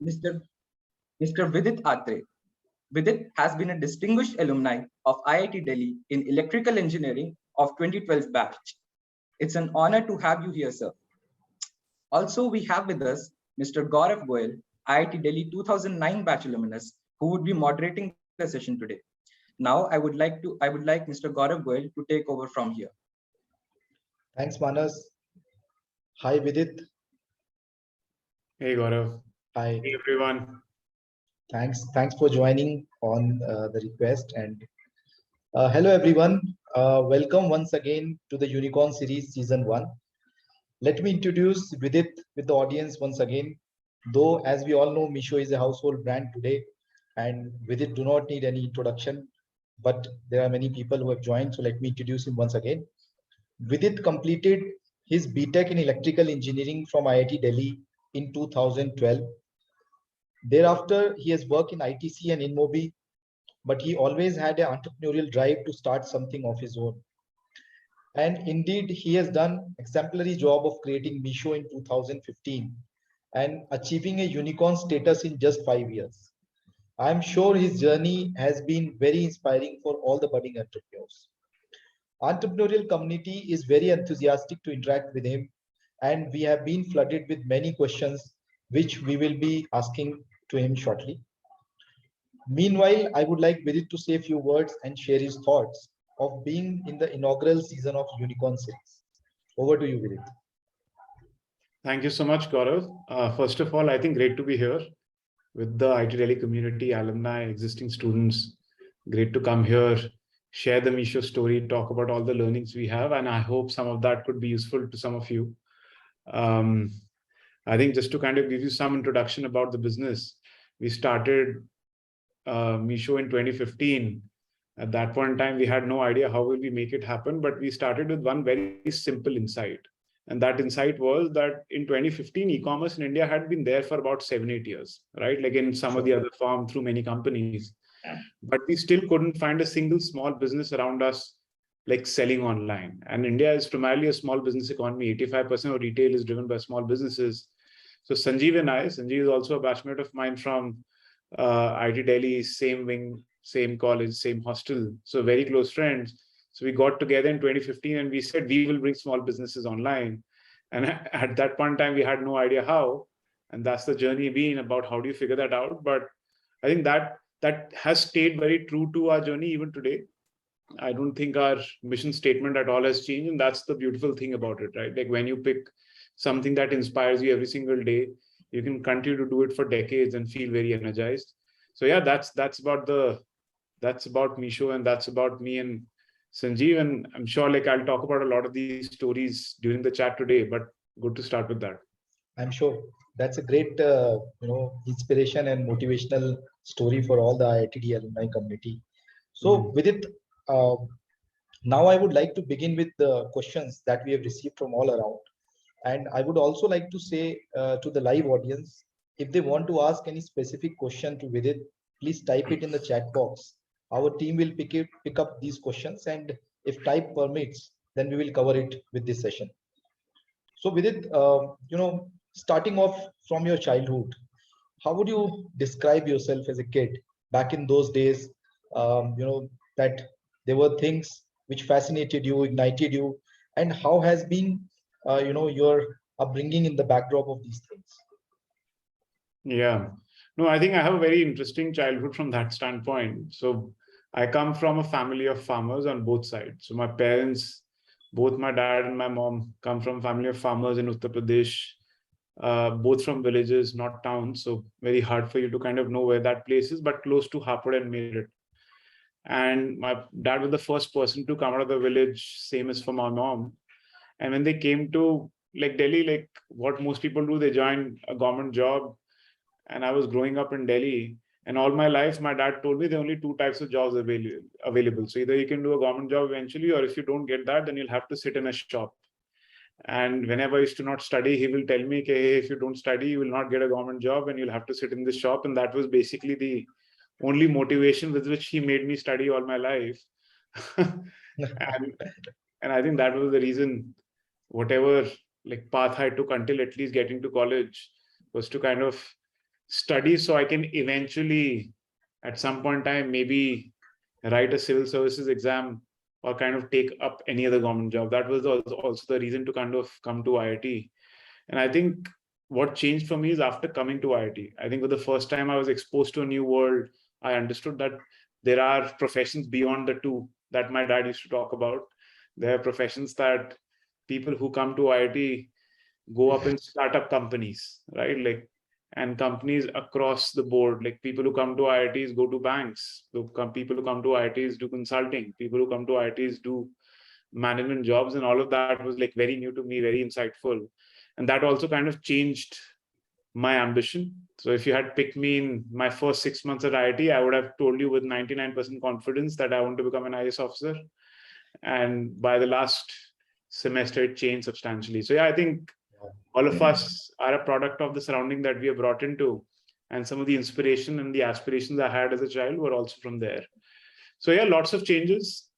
Mr. Mr. Vidit Atre. Vidit has been a distinguished alumni of IIT Delhi in electrical engineering of 2012 batch. It's an honor to have you here, sir. Also, we have with us Mr. Gaurav Goyal, IIT Delhi 2009 batch alumnus, who would be moderating the session today. Now, I would like Mr. Gaurav Goyal to take over from here. Thanks, Manas. Hi, Vidit. Hey Gaurav. Hi. Hey everyone. Thanks for joining on the request. And hello, everyone. Welcome once again to the Unicorn Series Season 1. Let me introduce Vidit with the audience once again. Though, as we all know, Meesho is a household brand today, and Vidit do not need any introduction. But there are many people who have joined, so let me introduce him once again. Vidit completed his BTech in Electrical Engineering from IIT Delhi in 2012. Thereafter, he has worked in ITC and InMobi, but he always had an entrepreneurial drive to start something of his own. And indeed, he has done exemplary job of creating Meesho in 2015 and achieving a unicorn status in just 5 years. I'm sure his journey has been very inspiring for all the budding entrepreneurs. Entrepreneurial community is very enthusiastic to interact with him, and we have been flooded with many questions which we will be asking to him shortly. Meanwhile, I would like Vidit to say a few words and share his thoughts of being in the inaugural season of Unicorn Series. Over to you, Vidit. Thank you so much, Gaurav. First of all, I think great to be here with the IIT Delhi community, alumni, existing students. Great to come here, share the Meesho story, talk about all the learnings we have, and I hope some of that could be useful to some of you. I think just to kind of give you some introduction about the business, we started Meesho in 2015. At that point in time, we had no idea how will we make it happen, but we started with one very simple insight. And that insight was that in 2015, e-commerce in India had been there for about 7-8 years, right? Like in some of the other form through many companies. But we still couldn't find a single small business around us like selling online. And India is primarily a small business economy. 85% of retail is driven by small businesses. So Sanjeev is also a batchmate of mine from IIT Delhi, same wing, same college, same hostel. So very close friends. So we got together in 2015 and we said, we will bring small businesses online. And at that point in time, we had no idea how. And that's the journey been about how do you figure that out. But I think that has stayed very true to our journey even today. I don't think our mission statement at all has changed. And that's the beautiful thing about it, right? Like when you pick something that inspires you every single day, you can continue to do it for decades and feel very energized. So yeah, that's about Meesho, and that's about me and Sanjeev. And I'm sure like I'll talk about a lot of these stories during the chat today, but good to start with that. I'm sure that's a great inspiration and motivational story for all the IITD alumni community. So with it, now I would like to begin with the questions that we have received from all around. And I would also like to say to the live audience, if they want to ask any specific question to Vidit, please type it in the chat box. Our team will pick up these questions, and if time permits, then we will cover it with this session. So Vidit, starting off from your childhood, how would you describe yourself as a kid back in those days? That there were things which fascinated you, ignited you, and how has been your upbringing in the backdrop of these things? Yeah, no, I think I have a very interesting childhood from that standpoint. So I come from a family of farmers on both sides. So my parents, both my dad and my mom, come from a family of farmers in Uttar Pradesh, both from villages, not towns. So very hard for you to kind of know where that place is, but close to Hapur and Meerut. And my dad was the first person to come out of the village, same as for my mom. And when they came to like Delhi, like what most people do, they join a government job. And I was growing up in Delhi, and all my life, my dad told me there are only 2 types of jobs available. So either you can do a government job eventually, or if you don't get that, then you'll have to sit in a shop. And whenever I used to not study, he will tell me, hey, if you don't study, you will not get a government job and you'll have to sit in the shop. And that was basically the only motivation with which he made me study all my life. and I think that was the reason, whatever like path I took until at least getting to college was to kind of study so I can eventually, at some point in time, maybe write a civil services exam or kind of take up any other government job. That was also the reason to kind of come to IIT. And I think what changed for me is after coming to IIT, I think for the first time I was exposed to a new world, I understood that there are professions beyond the two that my dad used to talk about. There are professions that people who come to IIT go up in startup companies, right? Like, and companies across the board, like people who come to IITs go to banks, people who come to IITs do consulting, people who come to IITs do management jobs, and all of that was like very new to me, very insightful. And that also kind of changed my ambition. So if you had picked me in my first 6 months at IIT, I would have told you with 99% confidence that I want to become an IAS officer. And by the last semester, it changed substantially. So yeah, I think all of us are a product of the surrounding that we are brought into. And some of the inspiration and the aspirations I had as a child were also from there. So yeah, lots of changes.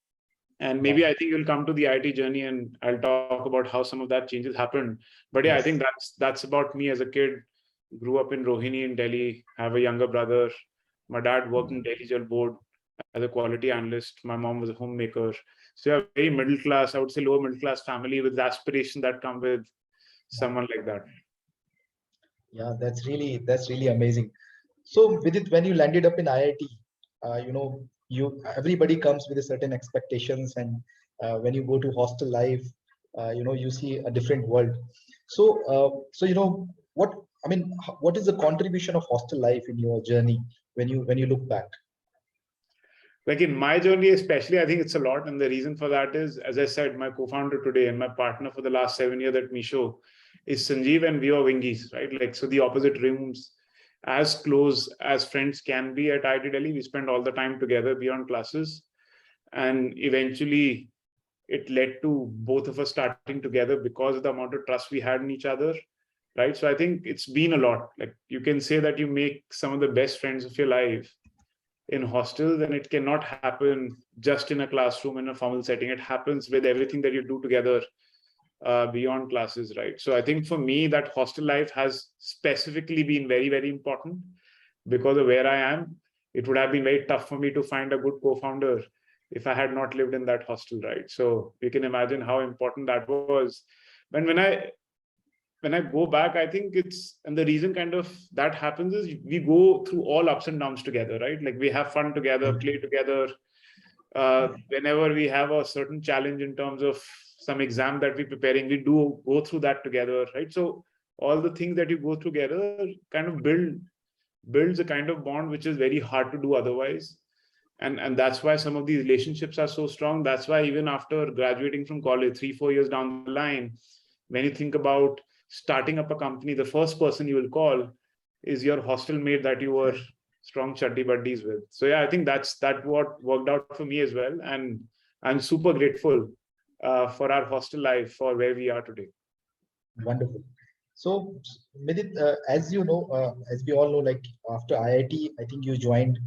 And maybe I think you'll come to the IT journey and I'll talk about how some of that changes happened. But yeah, I think that's about me as a kid. Grew up in Rohini in Delhi, have a younger brother. My dad worked in Delhi Jal Board as a quality analyst. My mom was a homemaker. So yeah, very middle class, I would say lower middle class family with the aspiration that come with someone like that. Yeah, that's really amazing. So Vidit, when you landed up in IIT, everybody comes with a certain expectations, and when you go to hostel life, you see a different world. So what is the contribution of hostel life in your journey when you look back? Like in my journey, especially, I think it's a lot. And the reason for that is, as I said, my co-founder today and my partner for the last 7 years at Meesho is Sanjeev, and we are wingies, right? Like, so the opposite rooms, as close as friends can be at IIT Delhi. We spend all the time together beyond classes. And eventually it led to both of us starting together because of the amount of trust we had in each other, right? So I think it's been a lot. Like, you can say that you make some of the best friends of your life in hostels, and it cannot happen just in a classroom in a formal setting. It happens with everything that you do together beyond classes, right? So I think for me, that hostel life has specifically been very, very important because of where I am. It would have been very tough for me to find a good co-founder if I had not lived in that hostel, right? So you can imagine how important that was. When I go back, I think and the reason kind of that happens is we go through all ups and downs together, right? Like, we have fun together, play together. Whenever we have a certain challenge in terms of some exam that we're preparing, we do go through that together, right? So all the things that you go together kind of builds a kind of bond which is very hard to do otherwise. And that's why some of these relationships are so strong. That's why even after graduating from college, 3-4 years down the line, when you think about starting up a company, the first person you will call is your hostel mate that you were strong chuddy buddies with. So yeah, I think that what worked out for me as well. And I'm super grateful for our hostel life, for where we are today. Wonderful. So Vidit, as you know, as we all know, like after IIT, I think you joined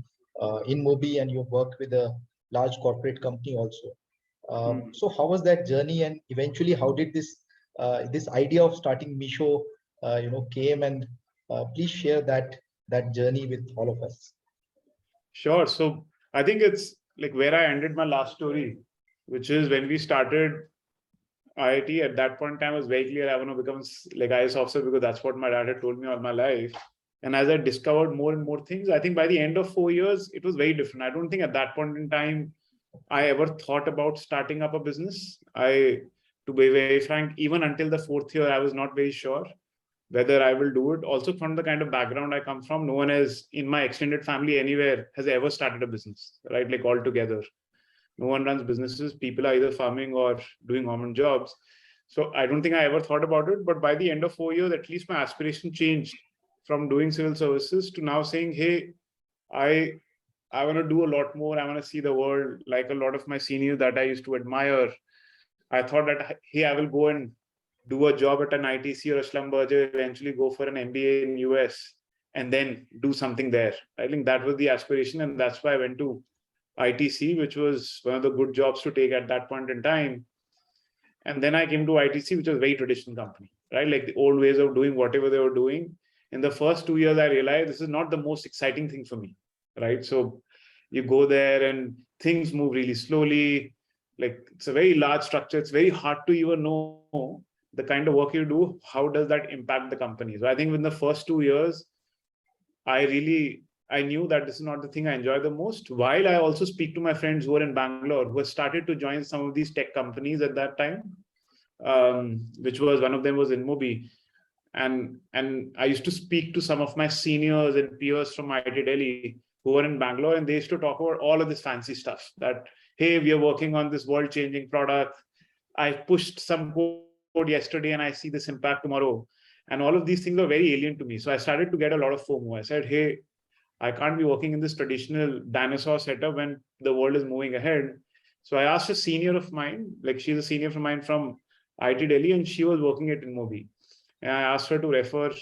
InMobi, and you worked with a large corporate company also. So how was that journey, and eventually how did this idea of starting Meesho came, and please share that journey with all of us. Sure. So I think it's like where I ended my last story, which is when we started IIT. At that point in time, it was very clear I want to become like IAS officer, because that's what my dad had told me all my life. And as I discovered more and more things, I think by the end of 4 years, it was very different. I don't think at that point in time I ever thought about starting up a business. To be very frank, even until the 4th year, I was not very sure whether I will do it. Also, from the kind of background I come from, no one has in my extended family anywhere has ever started a business, right? Like, all together. No one runs businesses. People are either farming or doing government jobs. So I don't think I ever thought about it. But by the end of 4 years, at least my aspiration changed from doing civil services to now saying, hey, I want to do a lot more. I want to see the world. Like a lot of my seniors that I used to admire, I thought that, hey, I will go and do a job at an ITC or a Schlumberger, eventually go for an MBA in US, and then do something there. I think that was the aspiration. And that's why I went to ITC, which was one of the good jobs to take at that point in time. And then I came to ITC, which was a very traditional company, right? Like the old ways of doing whatever they were doing. in the first 2 years, I realized this is not the most exciting thing for me, right? So you go there and things move really slowly. Like it's a very large structure. It's very hard to even know the kind of work you do. How does that impact the company? So I think in the first 2 years, I knew that this is not the thing I enjoy the most. While I also speak to my friends who are in Bangalore, who have started to join some of these tech companies at that time, which was one of them was InMobi. And I used to speak to some of my seniors and peers from IIT Delhi who were in Bangalore, and they used to talk about all of this fancy stuff that, hey, we are working on this world-changing product. I pushed some code yesterday and I see this impact tomorrow. And all of these things are very alien to me. So I started to get a lot of FOMO. I said, hey, I can't be working in this traditional dinosaur setup when the world is moving ahead. So I asked a senior of mine, like she's a senior of mine from IIT Delhi, and she was working at InMobi. And I asked her to refer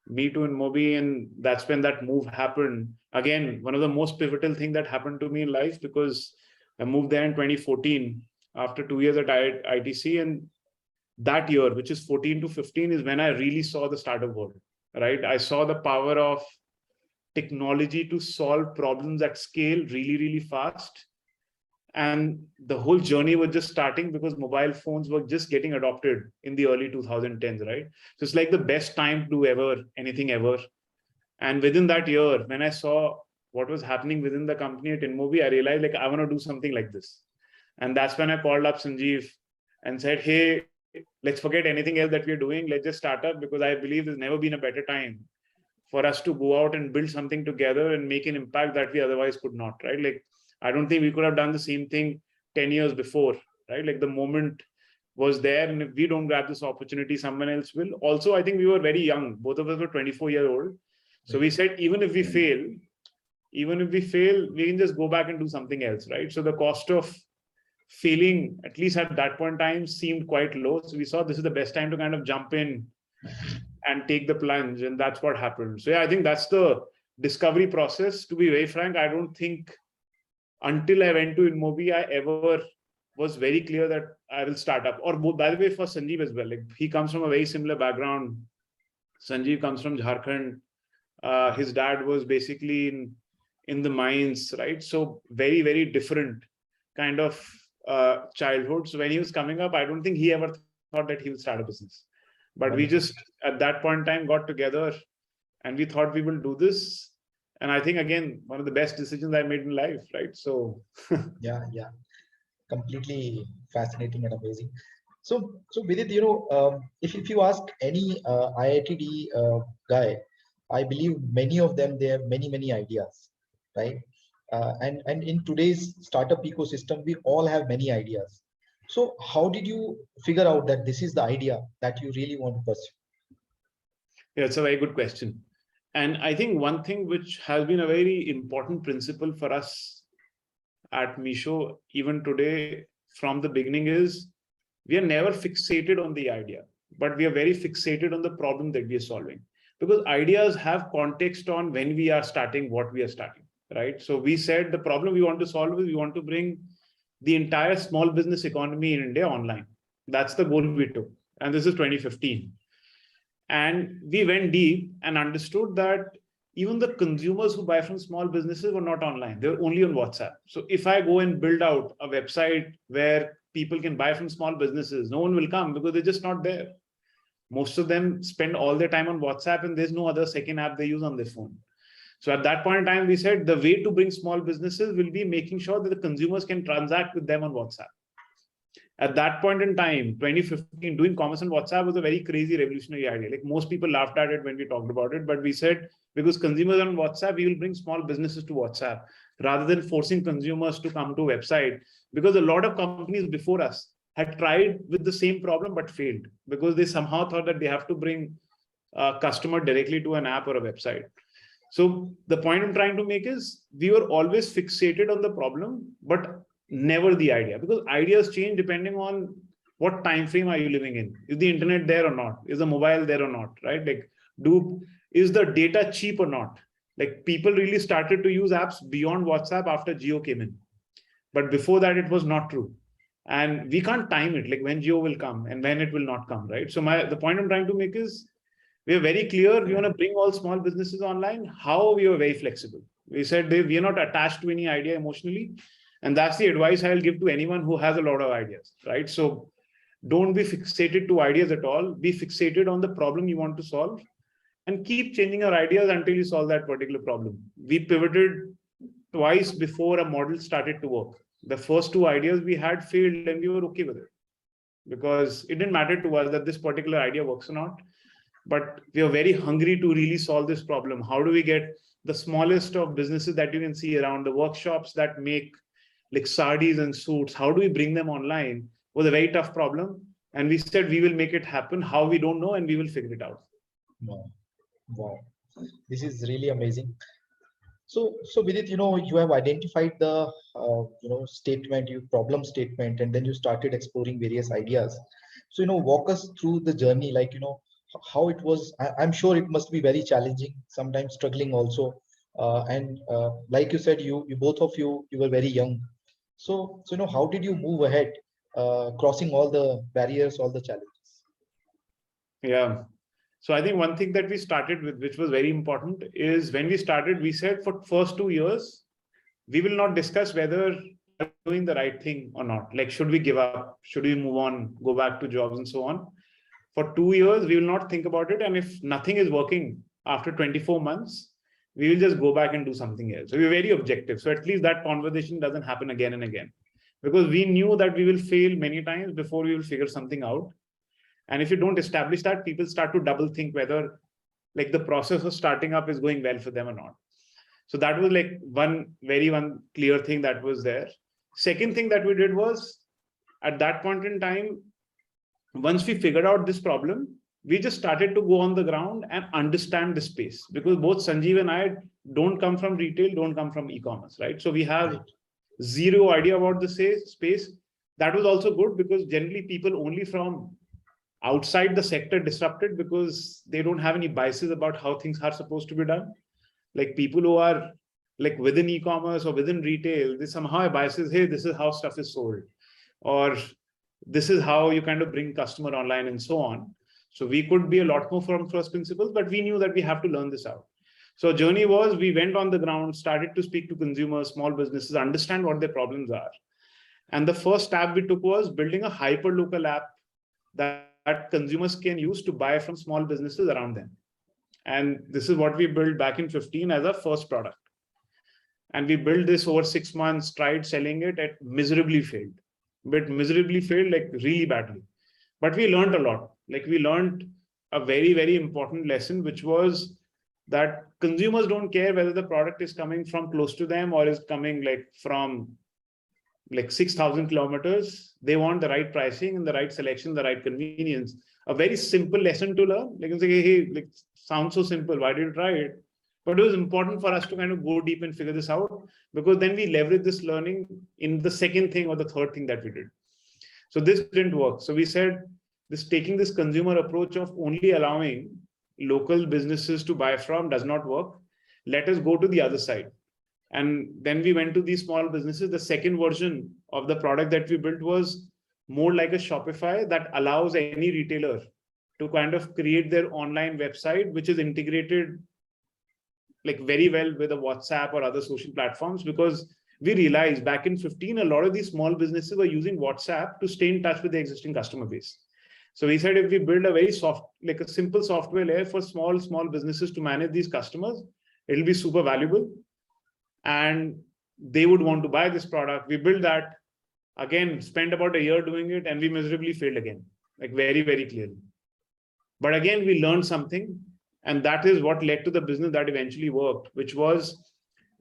me to InMobi, and that's when that move happened. Again, one of the most pivotal things that happened to me in life, because I moved there in 2014 after 2 years at ITC, and that year, which is 14 to 15, is when I really saw the startup world, right? I saw the power of technology to solve problems at scale really, really fast. And the whole journey was just starting because mobile phones were just getting adopted in the early 2010s, right? So it's like the best time to do anything ever. And within that year, when I saw what was happening within the company at InMobi, I realized like I want to do something like this. And that's when I called up Sanjeev and said, hey, let's forget anything else that we're doing. Let's just start up, because I believe there's never been a better time for us to go out and build something together and make an impact that we otherwise could not, right? Like, I don't think we could have done the same thing 10 years before, right? Like the moment was there, and if we don't grab this opportunity, someone else will. Also, I think we were very young. Both of us were 24-year-old. So we said, even if we fail, we can just go back and do something else, right? So the cost of failing, at least at that point in time, seemed quite low. So we saw this is the best time to kind of jump in and take the plunge. And that's what happened. So yeah, I think that's the discovery process. To be very frank, I don't think until I went to InMobi, I ever was very clear that I will start up. Or by the way, for Sanjeev as well, like he comes from a very similar background. Sanjeev comes from Jharkhand. His dad was basically in the mines, right? So very, very different kind of childhood. So when he was coming up, I don't think he ever thought that he would start a business. But we just, at that point in time, got together and we thought we will do this. And I think, again, one of the best decisions I made in life, right? So yeah, completely fascinating and amazing. So Vidit, if you ask any IITD guy, I believe many of them, they have many ideas, right? And in today's startup ecosystem, we all have many ideas. So how did you figure out that this is the idea that you really want to pursue? Yeah, it's a very good question. And I think one thing which has been a very important principle for us at Meesho, even today, from the beginning, is we are never fixated on the idea, but we are very fixated on the problem that we are solving. Because ideas have context on when we are starting, what we are starting, right? So we said the problem we want to solve is we want to bring the entire small business economy in India online. That's the goal we took. And this is 2015. And we went deep and understood that even the consumers who buy from small businesses were not online. They were only on WhatsApp. So if I go and build out a website where people can buy from small businesses, no one will come because they're just not there. Most of them spend all their time on WhatsApp and there's no other second app they use on their phone. So at that point in time, we said the way to bring small businesses will be making sure that the consumers can transact with them on WhatsApp. At that point in time, 2015, doing commerce on WhatsApp was a very crazy revolutionary idea. Like most people laughed at it when we talked about it, but we said, because consumers are on WhatsApp, we will bring small businesses to WhatsApp rather than forcing consumers to come to a website, because a lot of companies before us had tried with the same problem, but failed because they somehow thought that they have to bring a customer directly to an app or a website. So the point I'm trying to make is we were always fixated on the problem, but never the idea, because ideas change depending on what time frame are you living in. Is the internet there or not? Is the mobile there or not? Right? Like, is the data cheap or not? Like, people really started to use apps beyond WhatsApp after Jio came in, but before that it was not true. And we can't time it, like when Jio will come and when it will not come, right? So the point I'm trying to make is we are very clear. We want to bring all small businesses online. How? We were very flexible. We said we are not attached to any idea emotionally. And that's the advice I'll give to anyone who has a lot of ideas, right? So don't be fixated to ideas at all. Be fixated on the problem you want to solve and keep changing your ideas until you solve that particular problem. We pivoted twice before a model started to work. The first two ideas we had failed and we were okay with it because it didn't matter to us that this particular idea works or not. But we are very hungry to really solve this problem. How do we get the smallest of businesses that you can see around, the workshops that make like sarees and suits, how do we bring them online? Was a very tough problem. And we said, we will make it happen. How, we don't know, and we will figure it out. Wow. This is really amazing. So Vidit, you have identified the, problem statement, and then you started exploring various ideas. So, walk us through the journey, like, how it was. I'm sure it must be very challenging, sometimes struggling also. Like you said, you both of you were very young. So, how did you move ahead, crossing all the barriers, all the challenges? Yeah. So I think one thing that we started with, which was very important, is when we started, we said for first 2 years, we will not discuss whether we're doing the right thing or not. Like, should we give up? Should we move on, go back to jobs and so on? For 2 years, we will not think about it. And if nothing is working after 24 months, we will just go back and do something else. So we're very objective. So at least that conversation doesn't happen again and again, because we knew that we will fail many times before we will figure something out. And if you don't establish that, people start to double think whether like the process of starting up is going well for them or not. So that was like one clear thing that was there. Second thing that we did was, at that point in time, once we figured out this problem, we just started to go on the ground and understand the space, because both Sanjeev and I don't come from retail, don't come from e-commerce, right? So we have zero idea about the space. That was also good, because generally people only from outside the sector disrupted, because they don't have any biases about how things are supposed to be done. Like people who are like within e-commerce or within retail, they somehow have biases. Hey, this is how stuff is sold, or this is how you kind of bring customer online and so on. So we could be a lot more from first principles, but we knew that we have to learn this out. So journey was, we went on the ground, started to speak to consumers, small businesses, understand what their problems are. And the first step we took was building a hyper local app that consumers can use to buy from small businesses around them. And this is what we built back in 2015 as our first product. And we built this over 6 months, tried selling it, and miserably failed. But miserably failed, like really badly. But we learned a lot. Like we learned a very, very important lesson, which was that consumers don't care whether the product is coming from close to them or is coming like from like 6,000 kilometers. They want the right pricing and the right selection, the right convenience. A very simple lesson to learn. Like, hey, like, sounds so simple. Why did you try it? But it was important for us to kind of go deep and figure this out, because then we leverage this learning in the second thing or the third thing that we did. So this didn't work. So we said, taking this consumer approach of only allowing local businesses to buy from does not work. Let us go to the other side. And then we went to these small businesses. The second version of the product that we built was more like a Shopify that allows any retailer to kind of create their online website, which is integrated like very well with a WhatsApp or other social platforms, because we realized back in 2015, a lot of these small businesses were using WhatsApp to stay in touch with the existing customer base. So we said, if we build a very like a simple software layer for small businesses to manage these customers, it'll be super valuable. And they would want to buy this product. We built that, again, spent about a year doing it, and we miserably failed again, like very, very clearly. But again, we learned something, and that is what led to the business that eventually worked, which was,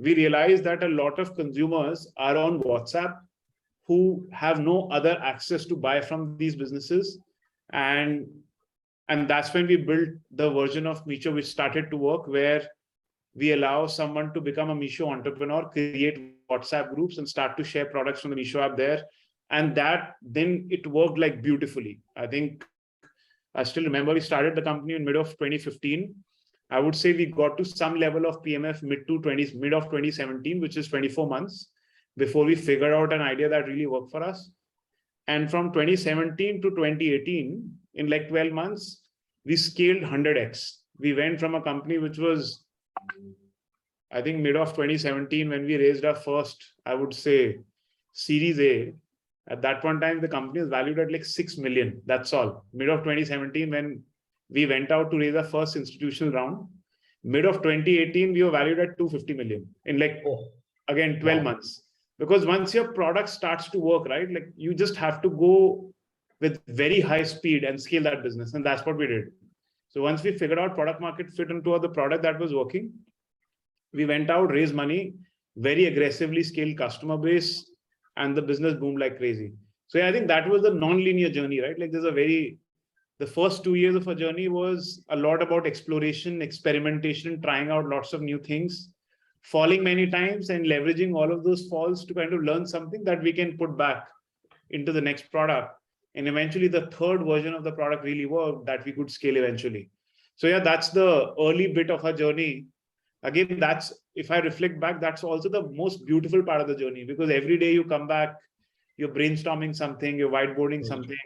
we realized that a lot of consumers are on WhatsApp who have no other access to buy from these businesses. And that's when we built the version of Meesho which started to work, where we allow someone to become a Meesho entrepreneur, create WhatsApp groups, and start to share products from the Meesho app there. And that, then it worked like beautifully. I think I still remember we started the company in mid of 2015. I would say we got to some level of PMF mid of 2017, which is 24 months before we figured out an idea that really worked for us. And from 2017 to 2018, in like 12 months, we scaled 100x. We went from a company which was, I think, mid of 2017 when we raised our first, I would say, Series A. At that point in time, the company was valued at like 6 million. That's all. Mid of 2017, when we went out to raise our first institutional round, mid of 2018, we were valued at 250 million in like, again, 12 months. Because once your product starts to work, right, like you just have to go with very high speed and scale that business. And that's what we did. So once we figured out product market fit into the product that was working, we went out, raised money, very aggressively scaled customer base, and the business boomed like crazy. So yeah, I think that was the non-linear journey, right? Like the first 2 years of our journey was a lot about exploration, experimentation, trying out lots of new things, falling many times and leveraging all of those falls to kind of learn something that we can put back into the next product. And eventually the third version of the product really worked that we could scale eventually. So yeah, that's the early bit of our journey. Again, that's, if I reflect back, that's also the most beautiful part of the journey, because every day you come back, you're brainstorming something, you're whiteboarding something,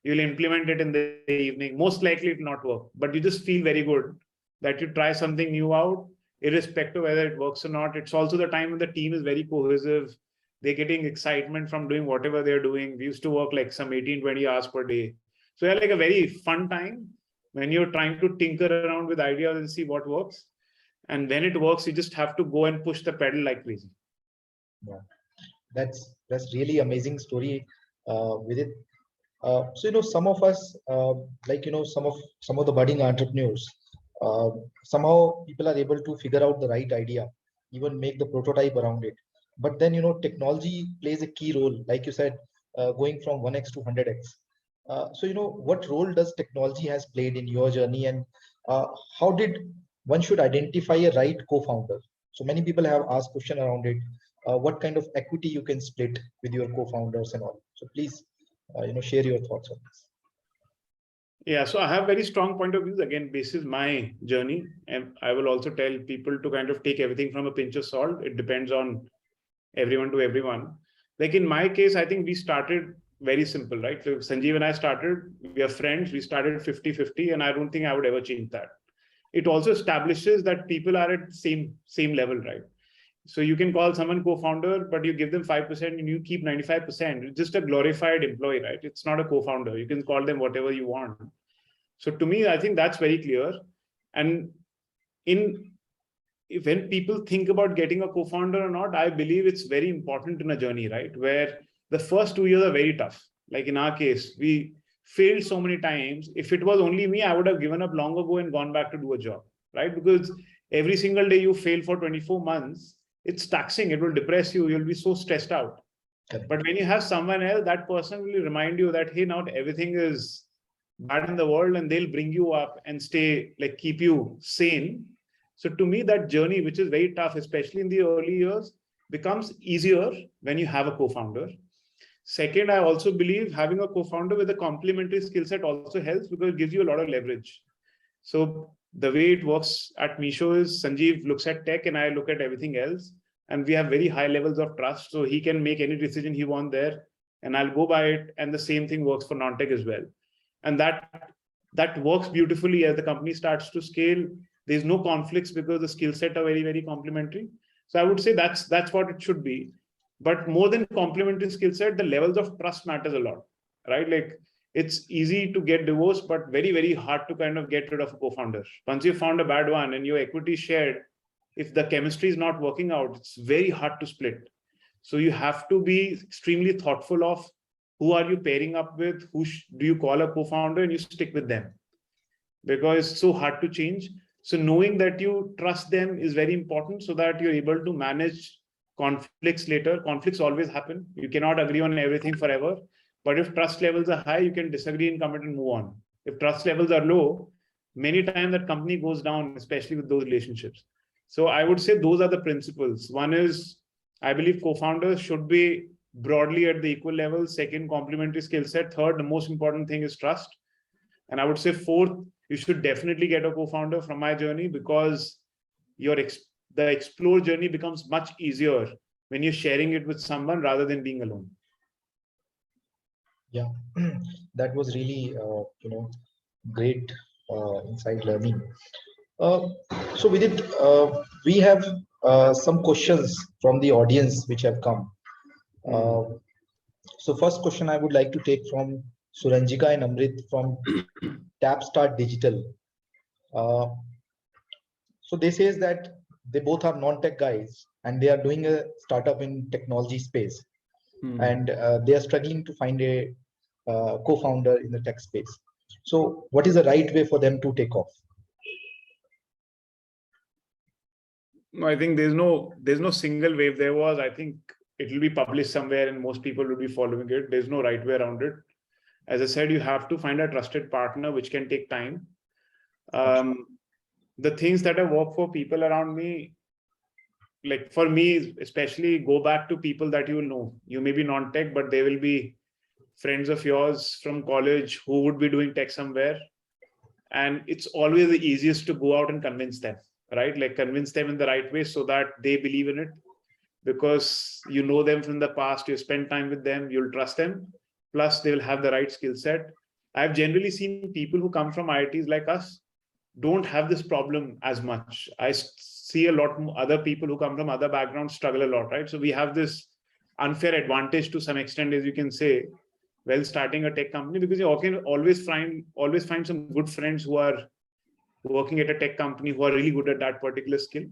you'll implement it in the evening. Most likely it will not work, but you just feel very good that you try something new out, irrespective of whether it works or not. It's also the time when the team is very cohesive. They're getting excitement from doing whatever they're doing. We used to work like some 18, 20 hours per day. So yeah, like a very fun time when you're trying to tinker around with ideas and see what works. And when it works, you just have to go and push the pedal like crazy. Yeah, that's really amazing story with it. So some of us, like some of the budding entrepreneurs, somehow people are able to figure out the right idea, even make the prototype around it. But then technology plays a key role, like you said, going from 1x to 100x. So what role does technology has played in your journey, and how did one should identify a right co-founder? So many people have asked question around it. What kind of equity you can split with your co-founders and all? So please, share your thoughts on this. Yeah, so I have very strong point of views. Again, basis my journey, and I will also tell people to kind of take everything from a pinch of salt. It depends on everyone to everyone. Like in my case, I think we started very simple, right? So Sanjeev and I started, we are friends, we started 50-50, and I don't think I would ever change that. It also establishes that people are at same level, right? So you can call someone co-founder, but you give them 5% and you keep 95%. It's just a glorified employee, right? It's not a co-founder. You can call them whatever you want. So to me, I think that's very clear. And when people think about getting a co-founder or not, I believe it's very important in a journey, right? Where the first 2 years are very tough. Like in our case, we failed so many times. If it was only me, I would have given up long ago and gone back to do a job, right? Because every single day you fail for 24 months, it's taxing. It will depress you. You'll be so stressed out. Okay. But when you have someone else, that person will remind you that, hey, not everything is bad in the world, and they'll bring you up and keep you sane. So to me, that journey, which is very tough, especially in the early years, becomes easier when you have a co-founder. Second, I also believe having a co-founder with a complementary skill set also helps, because it gives you a lot of leverage. So the way it works at Meesho is Sanjeev looks at tech and I look at everything else. And we have very high levels of trust. So he can make any decision he wants there and I'll go by it. And the same thing works for non-tech as well. And that works beautifully as the company starts to scale. There's no conflicts because the skill set are very, very complementary. So I would say that's what it should be. But more than complementary skill set, the levels of trust matters a lot, right? Like it's easy to get divorced, but very, very hard to kind of get rid of a co-founder. Once you found a bad one and your equity shared, if the chemistry is not working out, it's very hard to split. So you have to be extremely thoughtful of who are you pairing up with, who do you call a co-founder, and you stick with them because it's so hard to change. So knowing that you trust them is very important so that you're able to manage conflicts later. Conflicts always happen. You cannot agree on everything forever. But if trust levels are high, you can disagree and commit and move on. If trust levels are low, many times that company goes down, especially with those relationships. So I would say those are the principles. One is, I believe co-founders should be broadly at the equal level. Second, complementary skill set. Third, the most important thing is trust. And I would say fourth, you should definitely get a co-founder from my journey, because the explore journey becomes much easier when you're sharing it with someone rather than being alone. Yeah, that was really, great inside learning. So with it, we have some questions from the audience which have come. So first question I would like to take from Suranjika and Amrit from TapStart Digital. So they says that they both are non-tech guys and they are doing a startup in technology space, and they are struggling to find a co-founder in the tech space. So what is the right way for them to take off? No, I think there's no single wave. There was, I think it will be published somewhere and most people will be following it. There's no right way around it. As I said, you have to find a trusted partner, which can take time. The things that have worked for people around me, like for me, especially, go back to people that you will know. You may be non-tech, but they will be friends of yours from college who would be doing tech somewhere. And it's always the easiest to go out and convince them, right? Like convince them in the right way so that they believe in it, because you know them from the past, you spend time with them, you'll trust them, plus they will have the right skill set. I've generally seen people who come from IITs like us don't have this problem as much. I see a lot more other people who come from other backgrounds struggle a lot, right? So we have this unfair advantage to some extent, as you can say, while starting a tech company, because you can always find some good friends who are working at a tech company who are really good at that particular skill.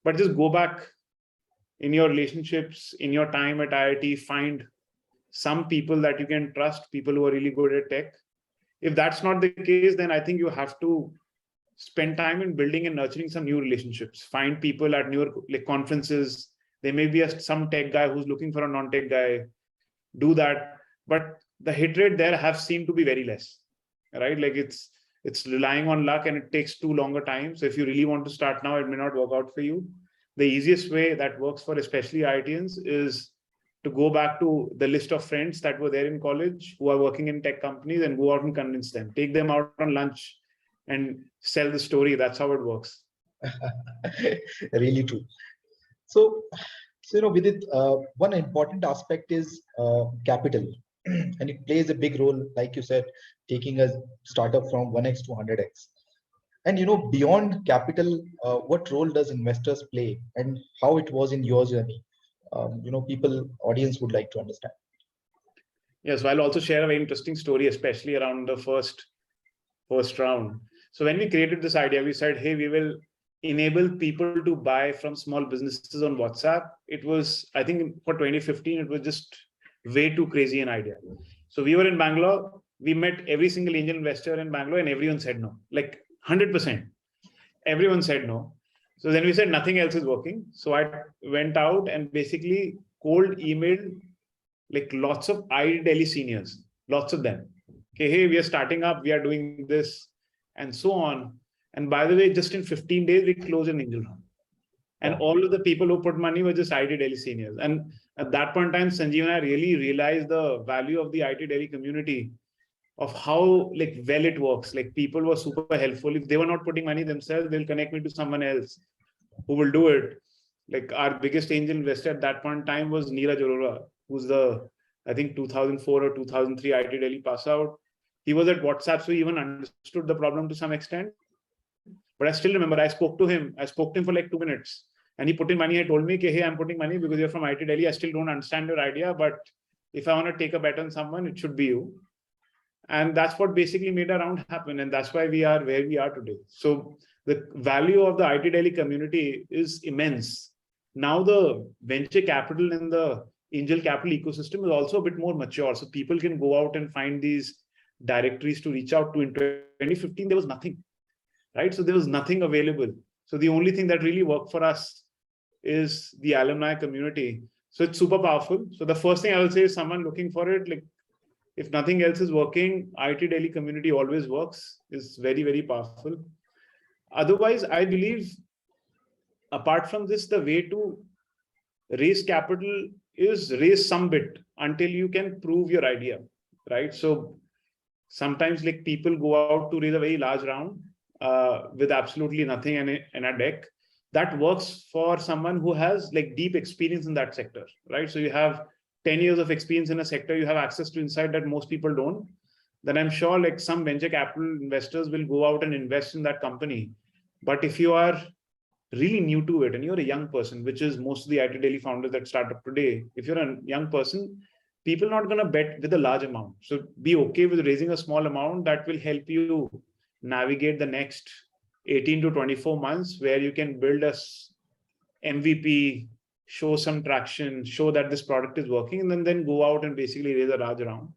But just go back in your relationships, in your time at IIT, find some people that you can trust, people who are really good at tech. If that's not the case, then I think you have to spend time in building and nurturing some new relationships. Find people at new conferences. There may be some tech guy who's looking for a non-tech guy. Do that. But the hit rate there have seemed to be very less, right? Like it's relying on luck and it takes too long a time. So if you really want to start now, it may not work out for you. The easiest way that works for especially IITians is to go back to the list of friends that were there in college who are working in tech companies and go out and convince them. Take them out on lunch and sell the story. That's how it works. Really true. So with it, one important aspect is capital, and it plays a big role, like you said, taking a startup from 1x to 100x. And beyond capital, what role does investors play, and how it was in your journey? Audience would like to understand. Yes, so I'll also share a very interesting story, especially around the first round. So when we created this idea, we said, hey, we will enable people to buy from small businesses on WhatsApp. It was, I think for 2015, it was just way too crazy an idea. So we were in Bangalore, we met every single angel investor in Bangalore and everyone said no, like 100%. Everyone said no. So then we said nothing else is working. So I went out and basically cold emailed like lots of IIT Delhi seniors, lots of them. Okay, hey, we are starting up, we are doing this and so on. And by the way, just in 15 days, we closed an angel round. And all of the people who put money were just IIT Delhi seniors. And at that point in time, Sanjeev and I really realized the value of the IIT Delhi community, of how well it works. Like people were super helpful. If they were not putting money themselves, they'll connect me to someone else who will do it. Like our biggest angel investor at that point in time was Neeraj Arora, who's the, I think 2004 or 2003 IIT Delhi pass out. He was at WhatsApp, so he even understood the problem to some extent. But I still remember I spoke to him for like 2 minutes and he put in money. He told me, hey, I'm putting money because you're from IIT Delhi. I still don't understand your idea, but if I want to take a bet on someone, it should be you. And that's what basically made our round happen. And that's why we are where we are today. So the value of the IIT Delhi community is immense. Now the venture capital and the angel capital ecosystem is also a bit more mature. So people can go out and find these directories to reach out to. In 2015, there was nothing, right? So there was nothing available. So the only thing that really worked for us is the alumni community. So it's super powerful. So the first thing I will say is someone looking for it, like if nothing else is working, IIT Delhi community always works, is very, very powerful. Otherwise, I believe apart from this, the way to raise capital is raise some bit until you can prove your idea, right? So sometimes people go out to raise a very large round with absolutely nothing in a deck. That works for someone who has deep experience in that sector, right? So you have 10 years of experience in a sector, you have access to insight that most people don't. then I'm sure like some venture capital investors will go out and invest in that company. But if you are really new to it and you're a young person, which is most of the IT Delhi founders that start up today, if you're a young person, people are not going to bet with a large amount. So be okay with raising a small amount that will help you navigate the next 18 to 24 months where you can build a MVP, show some traction, show that this product is working, and then go out and basically raise a large round.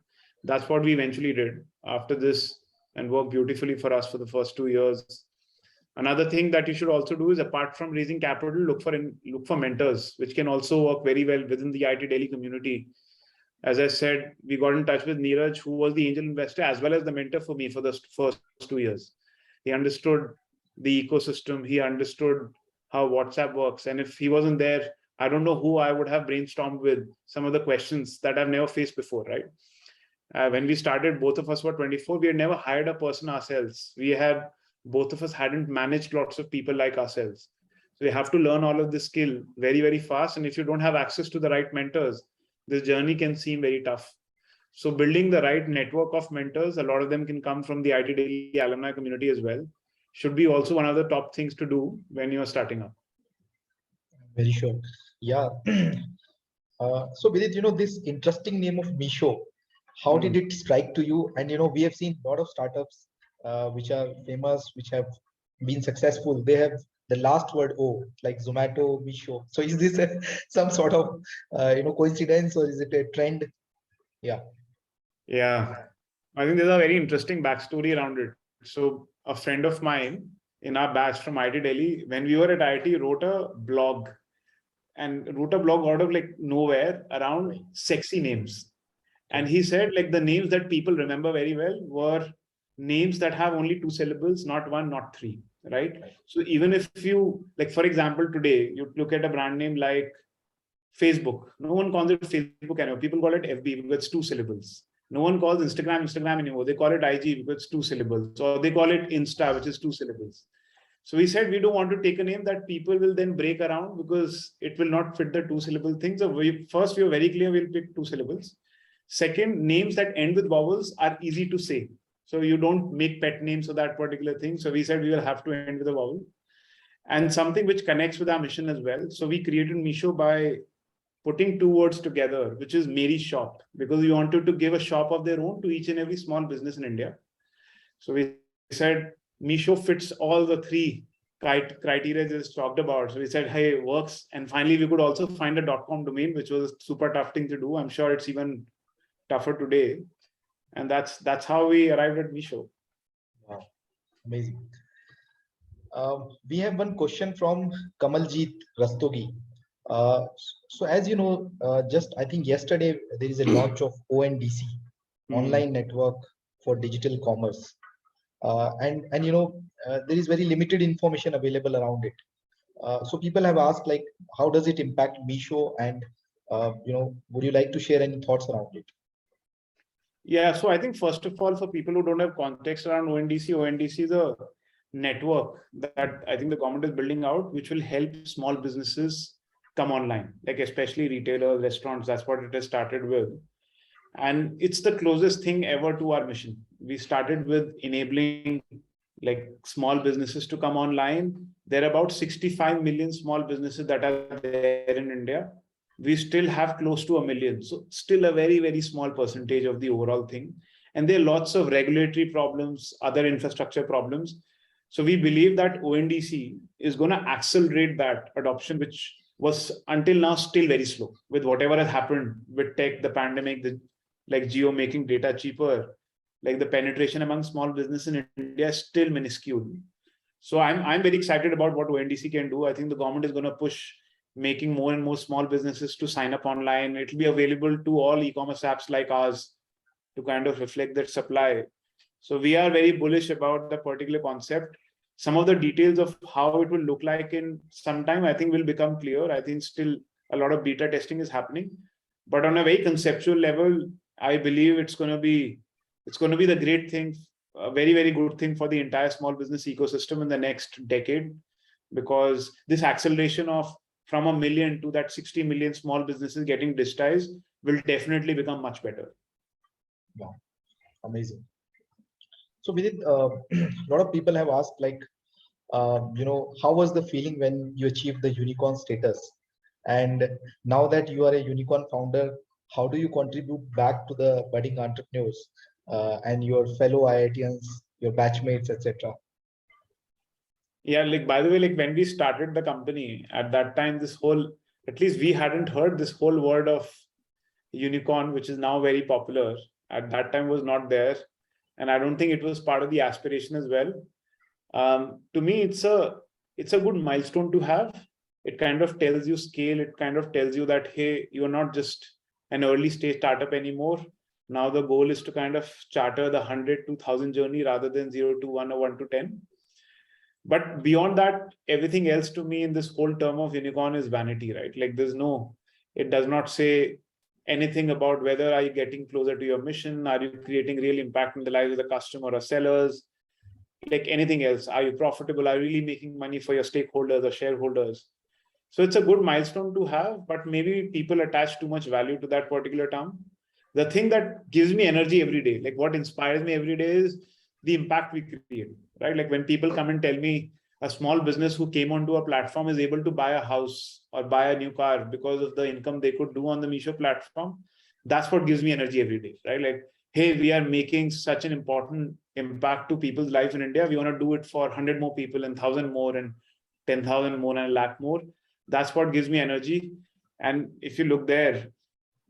That's what we eventually did after this and worked beautifully for us for the first 2 years. Another thing that you should also do is, apart from raising capital, look for mentors, which can also work very well within the IT Delhi community. As I said, we got in touch with Neeraj, who was the angel investor as well as the mentor for me for the first 2 years. He understood the ecosystem. He understood how WhatsApp works. And if he wasn't there, I don't know who I would have brainstormed with some of the questions that I've never faced before, right? When we started, both of us were 24. We had never hired a person ourselves. Both of us hadn't managed lots of people like ourselves. So you have to learn all of this skill very, very fast. And if you don't have access to the right mentors, this journey can seem very tough. So building the right network of mentors, a lot of them can come from the IT Daily alumni community as well, should be also one of the top things to do when you're starting up. Very sure. Yeah. So Vidit, this interesting name of Meesho, how did it strike to you? And, we have seen a lot of startups which are famous, which have been successful. They have the last word O, like Zomato, Meesho. So is this some sort of, coincidence, or is it a trend? Yeah. Yeah. I think there's a very interesting backstory around it. So a friend of mine in our batch from IT Delhi, when we were at IT, wrote a blog out of like nowhere around sexy names. And he said like the names that people remember very well were names that have only 2 syllables, not 1, not 3, right? So even if you, like, for example, today, you look at a brand name like Facebook. No one calls it Facebook anymore. People call it FB because it's 2 syllables. No one calls Instagram anymore. They call it IG because it's 2 syllables. Or they call it Insta, which is 2 syllables. So we said we don't want to take a name that people will then break around because it will not fit the 2 syllable thing. So we were very clear we'll pick 2 syllables. Second, names that end with vowels are easy to say. So you don't make pet names of that particular thing. So we said we will have to end with a vowel. And something which connects with our mission as well. So we created Meesho by putting 2 words together, which is Meri Shop, because we wanted to give a shop of their own to each and every small business in India. So we said Meesho fits all the 3 criteria just talked about. So we said, hey, it works. And finally, we could also find a .com domain, which was a super tough thing to do. I'm sure it's even tougher today. And that's how we arrived at Meesho. Wow, amazing. We have one question from Kamaljeet Rastogi. So as you know, just I think yesterday there is a launch of ONDC, Online Network for Digital Commerce, and there is very limited information available around it. So people have asked like, how does it impact Meesho, and would you like to share any thoughts around it? Yeah, so I think first of all, for people who don't have context around ONDC is a network that I think the government is building out, which will help small businesses come online, like especially retailers, restaurants. That's what it has started with. And it's the closest thing ever to our mission. We started with enabling like small businesses to come online. There are about 65 million small businesses that are there in India. We still have close to 1 million. So still a very, very small percentage of the overall thing. And there are lots of regulatory problems, other infrastructure problems. So we believe that ONDC is going to accelerate that adoption, which was until now still very slow with whatever has happened with tech, the pandemic, like Geo making data cheaper, like the penetration among small business in India is still minuscule. So I'm very excited about what ONDC can do. I think the government is going to push making more and more small businesses to sign up online. It will be available to all e-commerce apps like ours to kind of reflect that supply. So we are very bullish about the particular concept. Some of the details of how it will look like in some time, I think will become clear. I think still a lot of beta testing is happening, but on a very conceptual level, I believe it's going to be the great thing, a very, very good thing for the entire small business ecosystem in the next decade, because this acceleration of from 1 million to that 60 million small businesses getting digitized will definitely become much better. Wow, amazing. So Vidit, a lot of people have asked, like, how was the feeling when you achieved the unicorn status? And now that you are a unicorn founder, how do you contribute back to the budding entrepreneurs and your fellow IITians, your batchmates, etc.? Yeah, like by the way, like when we started the company at that time, this whole, at least we hadn't heard this whole word of unicorn, which is now very popular. At that time was not there. And I don't think it was part of the aspiration as well. To me, it's a good milestone to have. It kind of tells you scale. It kind of tells you that, hey, you're not just an early stage startup anymore. Now the goal is to kind of charter the 100 to 1,000 journey rather than 0 to 1 or 1 to 10. But beyond that, everything else to me in this whole term of unicorn is vanity, right? Like it does not say anything about whether are you getting closer to your mission, are you creating real impact in the lives of the customer or sellers, like anything else. Are you profitable? Are you really making money for your stakeholders or shareholders? So it's a good milestone to have, but maybe people attach too much value to that particular term. The thing that gives me energy every day, like what inspires me every day, is the impact we create, right? Like when people come and tell me a small business who came onto a platform is able to buy a house or buy a new car because of the income they could do on the Meesho platform, that's what gives me energy every day, right? Like, hey, we are making such an important impact to people's life in India. We want to do it for 100 more people and 1,000 more and 10,000 more and a lakh more. That's what gives me energy. And if you look there,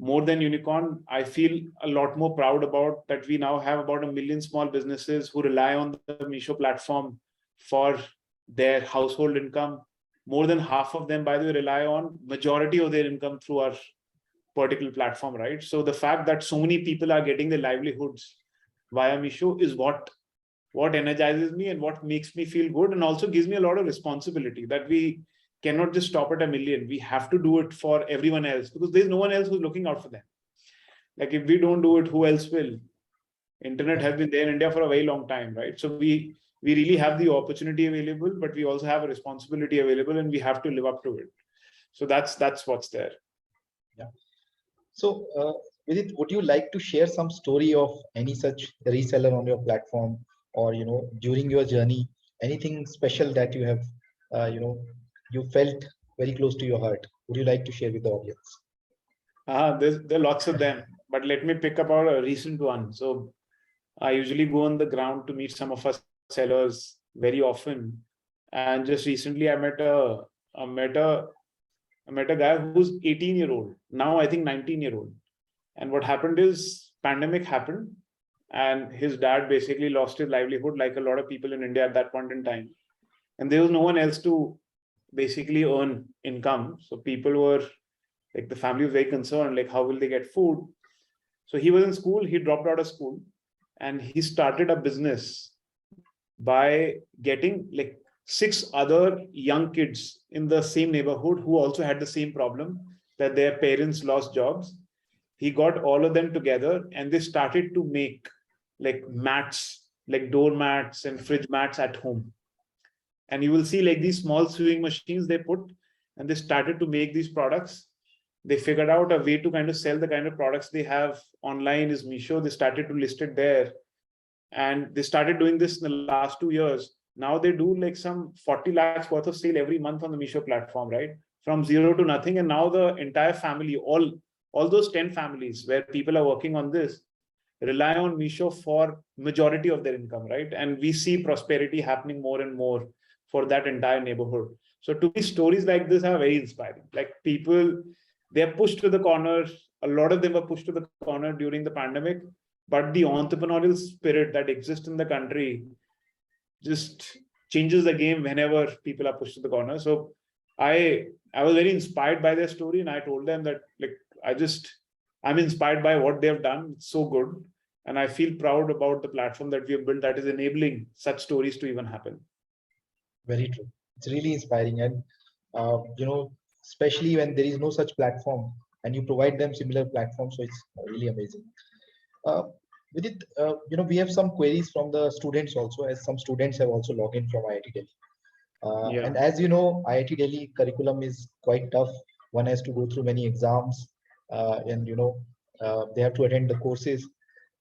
more than unicorn, I feel a lot more proud about that we now have about 1 million small businesses who rely on the Meesho platform for their household income. More than half of them, by the way, rely on majority of their income through our particular platform, right? So the fact that so many people are getting their livelihoods via Meesho is what energizes me and what makes me feel good, and also gives me a lot of responsibility that we cannot just stop at 1 million. We have to do it for everyone else because there's no one else who's looking out for them. Like if we don't do it, who else will? Internet has been there in India for a very long time, right? So we really have the opportunity available, but we also have a responsibility available and we have to live up to it. So that's what's there. Yeah. So Vidit, would you like to share some story of any such reseller on your platform, or during your journey, anything special that you have you felt very close to your heart? Would you like to share with the audience? There are lots of them, but let me pick up a recent one. So I usually go on the ground to meet some of our sellers very often, and just recently I met a guy who's 18-year-old, now I think 19-year-old. And what happened is pandemic happened and his dad basically lost his livelihood, like a lot of people in India at that point in time. And there was no one else to basically earn income. So people were like, the family was very concerned, like how will they get food? So he was in school, he dropped out of school and he started a business by getting like 6 other young kids in the same neighborhood who also had the same problem, that their parents lost jobs. He got all of them together and they started to make like mats, like door mats and fridge mats at home. And you will see like these small sewing machines they put, and they started to make these products. They figured out a way to kind of sell the kind of products they have online is Meesho. They started to list it there. And they started doing this in the last 2 years. Now they do like some 40 lakhs worth of sale every month on the Meesho platform, right? From zero to nothing. And now the entire family, all those 10 families where people are working on this, rely on Meesho for majority of their income, right? And we see prosperity happening more and more for that entire neighborhood. So to me, stories like this are very inspiring. Like people, they're pushed to the corner. A lot of them were pushed to the corner during the pandemic, but the entrepreneurial spirit that exists in the country just changes the game whenever people are pushed to the corner. So I was very inspired by their story, and I told them that like I'm inspired by what they've done. It's so good. And I feel proud about the platform that we have built that is enabling such stories to even happen. Very true. It's really inspiring. And, especially when there is no such platform and you provide them similar platforms. So it's really amazing. With it, we have some queries from the students also, as some students have also logged in from IIT Delhi. And as you know, IIT Delhi curriculum is quite tough. One has to go through many exams and, they have to attend the courses.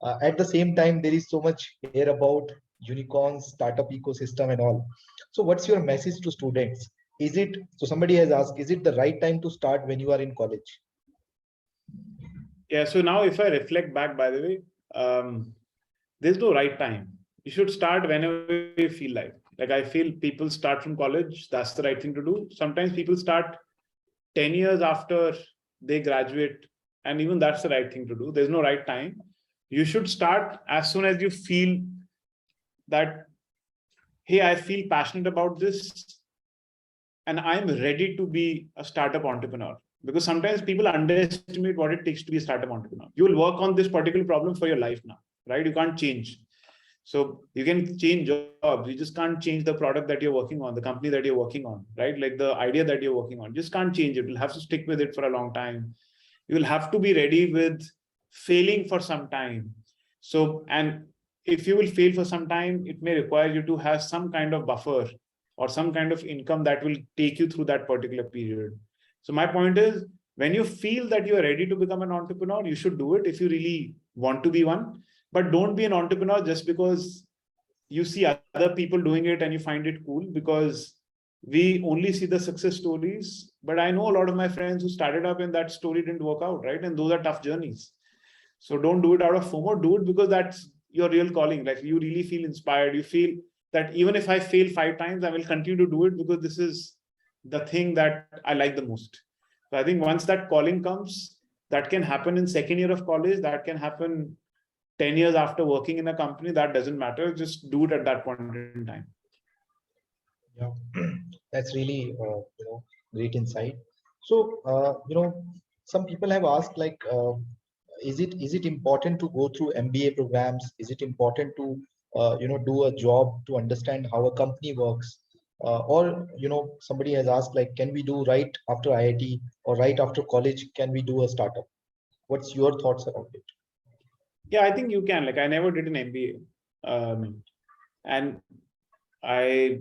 At the same time, there is so much here about unicorns, startup ecosystem and all. So what's your message to students? Is it, so somebody has asked, is it the right time to start when you are in college? Yeah. So now if I reflect back, by the way, there's no right time. You should start whenever you feel like. Like I feel people start from college. That's the right thing to do. Sometimes people start 10 years after they graduate. And even that's the right thing to do. There's no right time. You should start as soon as you feel that, hey, I feel passionate about this and I'm ready to be a startup entrepreneur. Because sometimes people underestimate what it takes to be a startup entrepreneur. You will work on this particular problem for your life now, right? You can't change. So you can change jobs. You just can't change the product that you're working on, the company that you're working on, right? Like the idea that you're working on, just can't change it. You'll have to stick with it for a long time. You will have to be ready with failing for some time. So, and if you will fail for some time, it may require you to have some kind of buffer or some kind of income that will take you through that particular period. So my point is, when you feel that you are ready to become an entrepreneur, you should do it if you really want to be one. But don't be an entrepreneur just because you see other people doing it and you find it cool, because we only see the success stories. But I know a lot of my friends who started up and that story didn't work out, right? And those are tough journeys. So don't do it out of FOMO, do it because that's your real calling. Like you really feel inspired. You feel that even if I fail 5 times, I will continue to do it because this is the thing that I like the most. So I think once that calling comes, that can happen in second year of college, that can happen 10 years after working in a company, that doesn't matter. Just do it at that point in time. Yeah, that's really great insight. So some people have asked like, is it important to go through MBA programs? Is it important to do a job to understand how a company works? Or somebody has asked like, can we do right after IIT or right after college? Can we do a startup? What's your thoughts about it? Yeah, I think you can. Like I never did an MBA, and I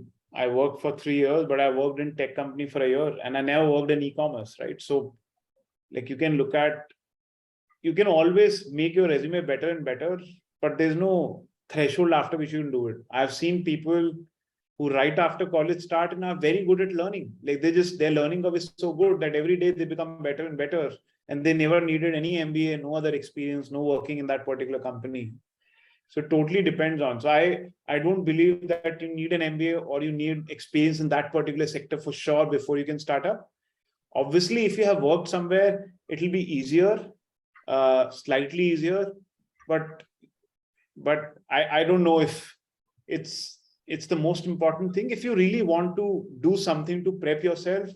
worked for 3 years, but I worked in tech company for a year, and I never worked in e-commerce, right? So, like you can always make your resume better and better, but there's no threshold after which you can do it. I've seen people who right after college start and are very good at learning. Like their learning curve is so good that every day they become better and better. And they never needed any MBA, no other experience, no working in that particular company. So it totally depends on. So I don't believe that you need an MBA or you need experience in that particular sector for sure before you can start up. Obviously, if you have worked somewhere, it'll be easier, slightly easier, but I don't know if it's the most important thing. If you really want to do something to prep yourself,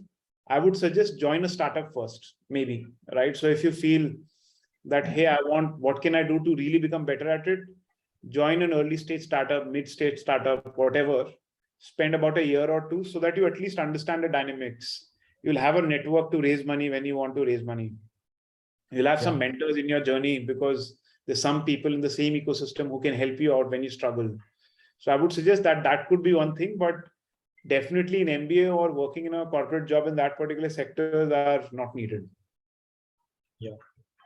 I would suggest join a startup first, maybe, right? So if you feel that, hey, what can I do to really become better at it? Join an early stage startup, mid stage startup, whatever. Spend about a year or two so that you at least understand the dynamics. You'll have a network to raise money when you want to raise money. You'll have some mentors in your journey because there's some people in the same ecosystem who can help you out when you struggle. So I would suggest that could be one thing, but definitely an MBA or working in a corporate job in that particular sector are not needed. Yeah,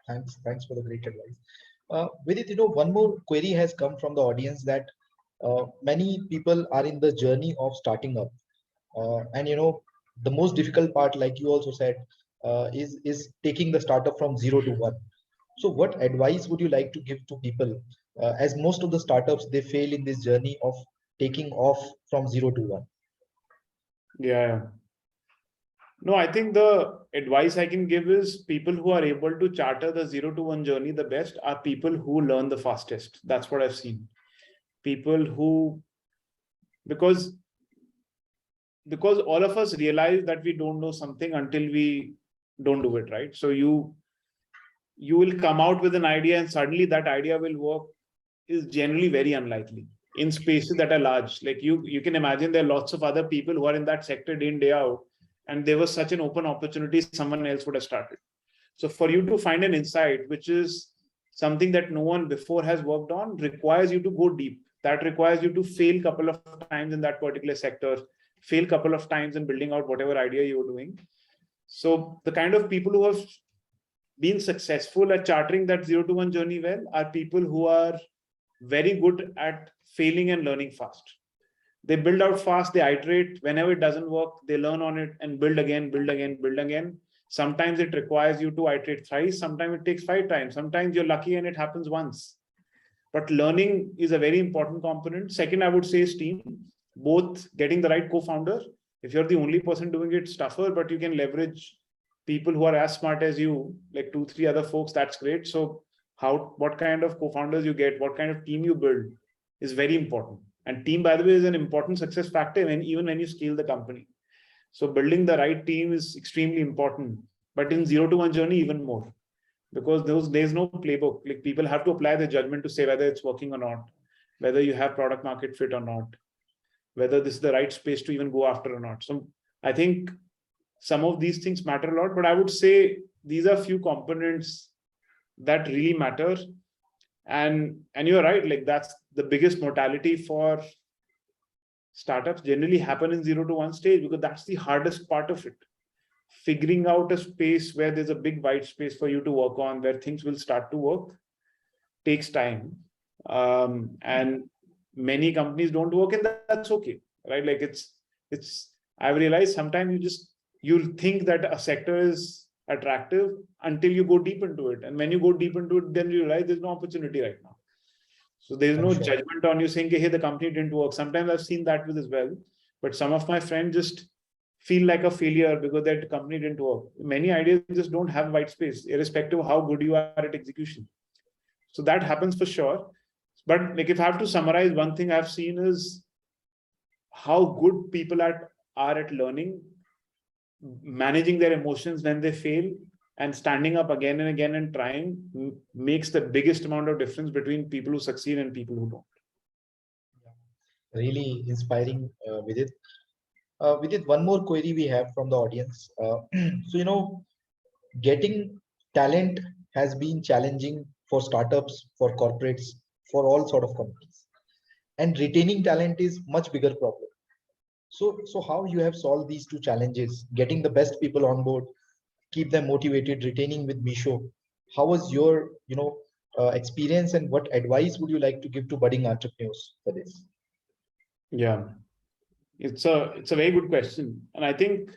thanks for the great advice. Vidit, one more query has come from the audience that many people are in the journey of starting up, and the most difficult part, like you also said, is taking the startup from 0 to 1. So what advice would you like to give to people, as most of the startups, they fail in this journey of taking off from 0 to 1? Yeah. No, I think the advice I can give is people who are able to charter the 0 to 1 journey the best are people who learn the fastest. That's what I've seen. People who, because all of us realize that we don't know something until we don't do it, right? So you will come out with an idea and suddenly that idea will work is generally very unlikely in spaces that are large. Like you can imagine there are lots of other people who are in that sector day in, day out, and there was such an open opportunity, someone else would have started. So for you to find an insight, which is something that no one before has worked on, requires you to go deep. That requires you to fail a couple of times in that particular sector, fail a couple of times in building out whatever idea you're doing. So the kind of people who have been successful at charting that 0 to 1 journey well are people who are very good at failing and learning fast. They build out fast, they iterate. Whenever it doesn't work, they learn on it and build again, build again, build again. Sometimes it requires you to iterate thrice. Sometimes it takes 5 times. Sometimes you're lucky and it happens once. But learning is a very important component. Second, I would say is team, both getting the right co-founder. If you're the only person doing it, it's tougher, but you can leverage people who are as smart as you, like 2-3 other folks, that's great. So what kind of co-founders you get, what kind of team you build is very important. And team, by the way, is an important success factor even when you scale the company. So building the right team is extremely important, but in 0 to 1 journey, even more, because there's no playbook. Like, people have to apply their judgment to say whether it's working or not, whether you have product market fit or not, whether this is the right space to even go after or not. So I think some of these things matter a lot, but I would say these are few components that really matter. And you're right, like, that's the biggest mortality for startups generally happen in 0 to 1 stage, because that's the hardest part of it. Figuring out a space where there's a big white space for you to work on, where things will start to work, takes time. And many companies don't work, and that's okay, right? Like, I've realized sometimes you'll think that a sector is attractive until you go deep into it. And when you go deep into it, then you realize there's no opportunity right now. So there's no judgment on you saying, hey, the company didn't work. Sometimes I've seen that with as well. But some of my friends just feel like a failure because that company didn't work. Many ideas just don't have white space, irrespective of how good you are at execution. So that happens for sure. But like, if I have to summarize, one thing I've seen is how good people are at learning, managing their emotions when they fail, and standing up again and again and trying makes the biggest amount of difference between people who succeed and people who don't. Really inspiring, Vidit. Vidit, one more query we have from the audience. So, getting talent has been challenging for startups, for corporates, for all sort of companies. And retaining talent is much bigger problem. So how you have solved these two challenges, getting the best people on board, keep them motivated, retaining with Meesho? How was your, experience, and what advice would you like to give to budding entrepreneurs for this? Yeah, it's a very good question. And I think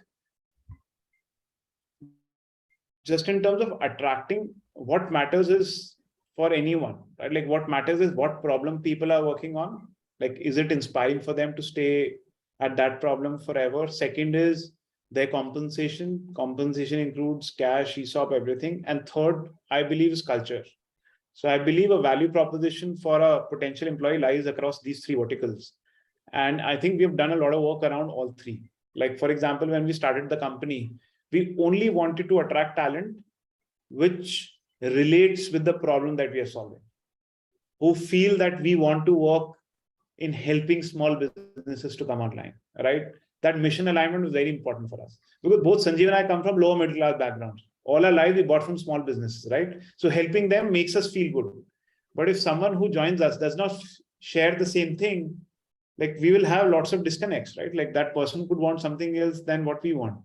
just in terms of attracting, what matters is for anyone, right? Like, what matters is what problem people are working on. Like, is it inspiring for them to stay at that problem forever? Second is their compensation. Compensation includes cash, ESOP, everything. And third, I believe, is culture. So I believe a value proposition for a potential employee lies across these 3 verticals. And I think we've done a lot of work around all 3. Like, for example, when we started the company, we only wanted to attract talent which relates with the problem that we are solving, who feel that we want to work in helping small businesses to come online, right? That mission alignment was very important for us, because both Sanjeev and I come from lower middle class backgrounds. All our lives we bought from small businesses, right? So helping them makes us feel good. But if someone who joins us does not share the same thing, like, we will have lots of disconnects, right? Like, that person could want something else than what we want.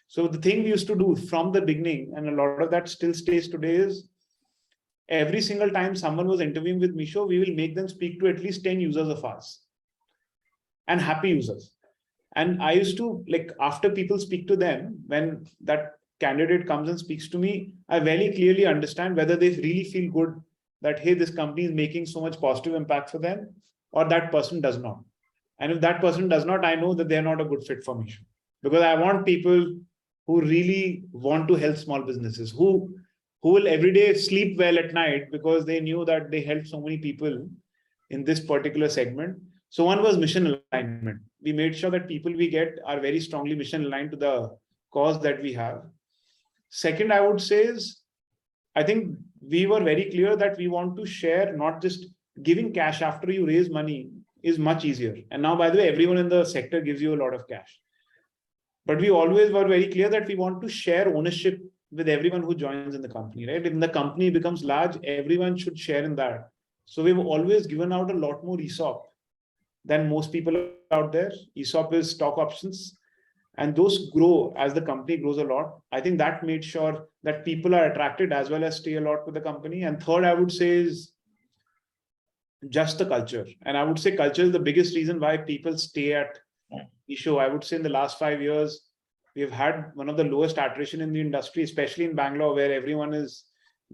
So the thing we used to do from the beginning, and a lot of that still stays today, is every single time someone was interviewing with Meesho, we will make them speak to at least 10 users of ours, and happy users. And I used to, like, after people speak to them, when that candidate comes and speaks to me, I very clearly understand whether they really feel good that, hey, this company is making so much positive impact for them, or that person does not. And if that person does not, I know that they're not a good fit for Meesho, because I want people who really want to help small businesses, who will every day sleep well at night because they knew that they helped so many people in this particular segment. So one was mission alignment. We made sure that people we get are very strongly mission aligned to the cause that we have. Second, I would say is, I think we were very clear that we want to share, not just giving cash after you raise money is much easier. And now, by the way, everyone in the sector gives you a lot of cash. But we always were very clear that we want to share ownership with everyone who joins in the company, right? If the company becomes large, everyone should share in that. So we've always given out a lot more ESOP than most people out there. ESOP is stock options. And those grow as the company grows a lot. I think that made sure that people are attracted as well as stay a lot with the company. And third, I would say, is just the culture. And I would say culture is the biggest reason why people stay at Meesho. I would say in the last 5 years, we've had one of the lowest attrition in the industry, especially in Bangalore, where everyone is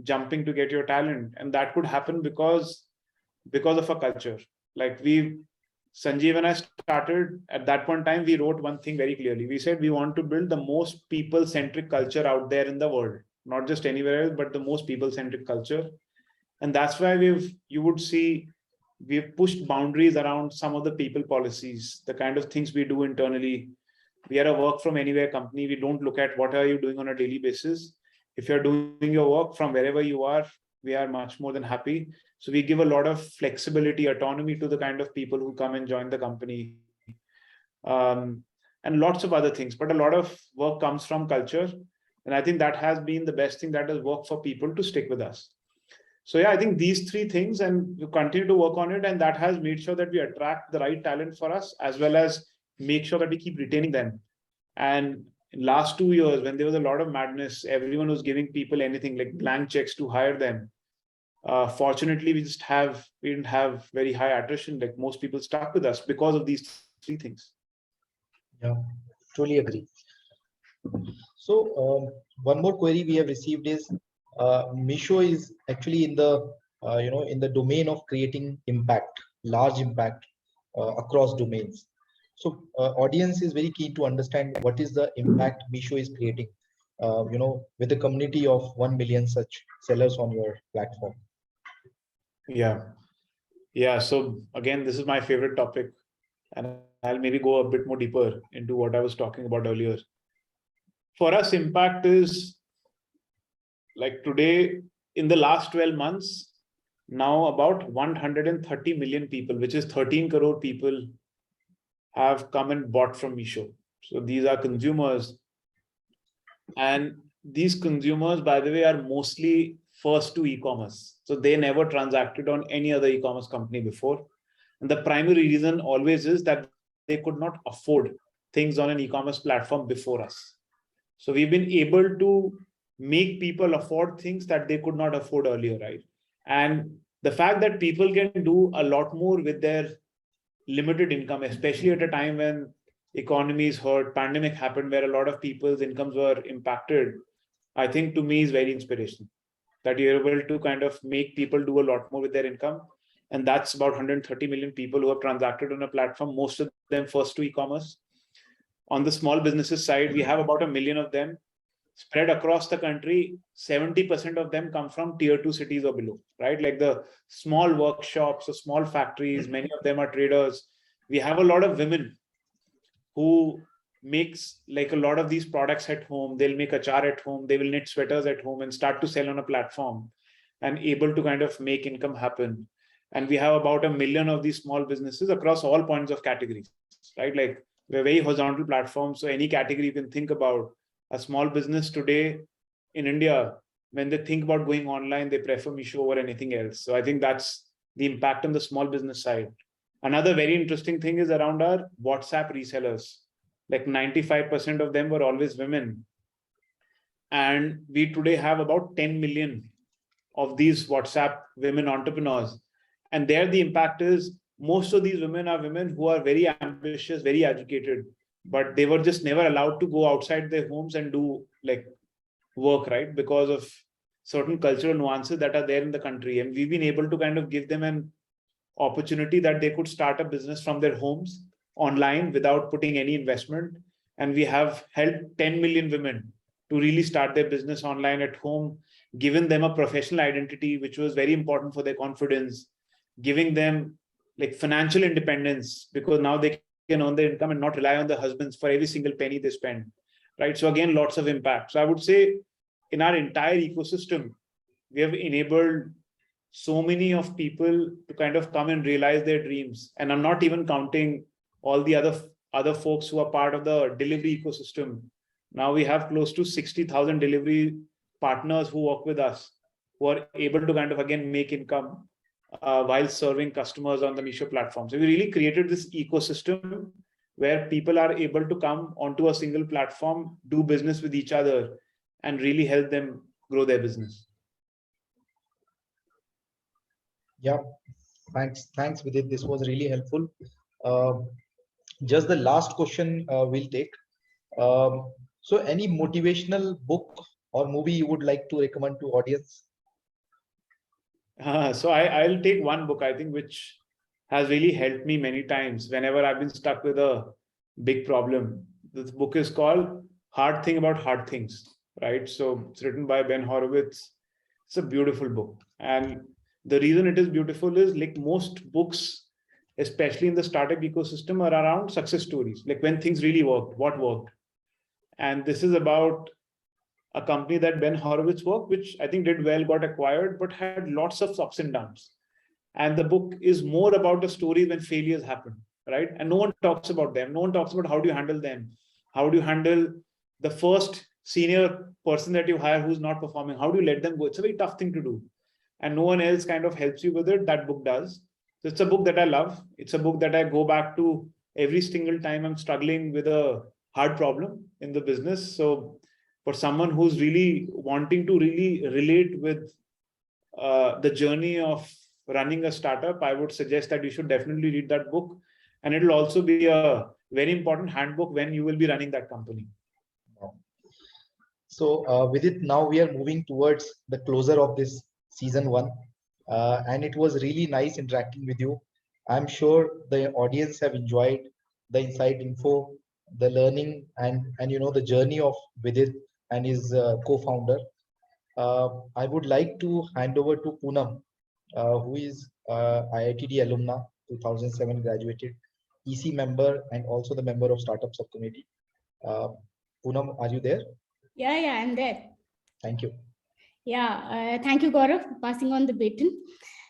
jumping to get your talent. And that could happen because of a culture. Like Sanjeev and I started at that point in time, we wrote one thing very clearly. We said we want to build the most people-centric culture out there in the world, not just anywhere else, but the most people-centric culture. And that's why you would see we've pushed boundaries around some of the people policies, the kind of things we do internally. We are a work from anywhere company. We don't look at what are you doing on a daily basis. If you're doing your work from wherever you are, we are much more than happy. So we give a lot of flexibility, autonomy to the kind of people who come and join the company, and lots of other things. But a lot of work comes from culture. And I think that has been the best thing that has worked for people to stick with us. So yeah, I think these three things, and we continue to work on it. And that has made sure that we attract the right talent for us, as well as make sure that we keep retaining them. And in last 2 years, when there was a lot of madness, everyone was giving people anything like blank checks to hire them. Fortunately, we didn't have very high attrition. Like most people stuck with us because of these three things. Yeah, totally agree. So one more query we have received is Meesho is actually in the in the domain of creating impact, large impact across domains. So audience is very keen to understand what is the impact Meesho is creating, with a community of 1 million such sellers on your platform. Yeah. So again, this is my favorite topic, and I'll maybe go a bit more deeper into what I was talking about earlier. For us, impact is like today, in the last 12 months, now about 130 million people, which is 13 crore people, have come and bought from Meesho. So these are consumers. And these consumers, by the way, are mostly first to e-commerce. So they never transacted on any other e-commerce company before. And the primary reason always is that they could not afford things on an e-commerce platform before us. So we've been able to make people afford things that they could not afford earlier, right? And the fact that people can do a lot more with their limited income, especially at a time when economy is hurt, pandemic happened where a lot of people's incomes were impacted, I think to me is very inspirational that you're able to kind of make people do a lot more with their income. And that's about 130 million people who have transacted on a platform, most of them first to e-commerce. On the small businesses side, we have about 1 million of them spread across the country. 70% of them come from tier 2 cities or below, right? Like the small workshops or small factories, many of them are traders. We have a lot of women who makes like a lot of these products at home. They'll make achar at home, they will knit sweaters at home and start to sell on a platform and able to kind of make income happen. And we have about 1 million of these small businesses across all points of categories, right? Like we're very horizontal platform. So any category you can think about, a small business today in India, when they think about going online, they prefer Meesho over anything else. So I think that's the impact on the small business side. Another very interesting thing is around our WhatsApp resellers. Like 95% of them were always women. And we today have about 10 million of these WhatsApp women entrepreneurs. And there the impact is most of these women are women who are very ambitious, very educated, but they were just never allowed to go outside their homes and do like work, right? Because of certain cultural nuances that are there in the country. And we've been able to kind of give them an opportunity that they could start a business from their homes online without putting any investment. And we have helped 10 million women to really start their business online at home, given them a professional identity, which was very important for their confidence, giving them like financial independence, because now they can earn their income and not rely on their husbands for every single penny they spend, right? So again, lots of impact. So I would say in our entire ecosystem, we have enabled so many of people to kind of come and realize their dreams. And I'm not even counting all the other folks who are part of the delivery ecosystem. Now we have close to 60,000 delivery partners who work with us, who are able to kind of, again, make income while serving customers on the Meesho platform. So we really created this ecosystem where people are able to come onto a single platform, do business with each other, and really help them grow their business. Yeah, thanks Vidit. This was really helpful. Just the last question we'll take. So any motivational book or movie you would like to recommend to audience? So I'll take one book, I think, which has really helped me many times whenever I've been stuck with a big problem. This book is called Hard Thing About Hard Things, right? So it's written by Ben Horowitz. It's a beautiful book. And the reason it is beautiful is, like most books, especially in the startup ecosystem, are around success stories, like when things really worked, what worked. And this is about a company that Ben Horowitz worked, which I think did well, got acquired, but had lots of ups and downs. And the book is more about the stories when failures happen, right? And no one talks about them. No one talks about how do you handle them? How do you handle the first senior person that you hire who's not performing? How do you let them go? It's a very tough thing to do. And no one else kind of helps you with it. That book does. So it's a book that I love. It's a book that I go back to every single time I'm struggling with a hard problem in the business. So for someone who's really wanting to really relate with the journey of running a startup, I would suggest that you should definitely read that book. And it'll also be a very important handbook when you will be running that company. So with it, now we are moving towards the closer of this season 1. And it was really nice interacting with you. I'm sure the audience have enjoyed the inside info, the learning, and the journey of Vidit and his co-founder. I would like to hand over to Poonam, who is IITD alumna, 2007 graduated, EC member, and also the member of Startup Subcommittee. Poonam, are you there? Yeah, I'm there. Thank you. Yeah, thank you, Gaurav, for passing on the baton.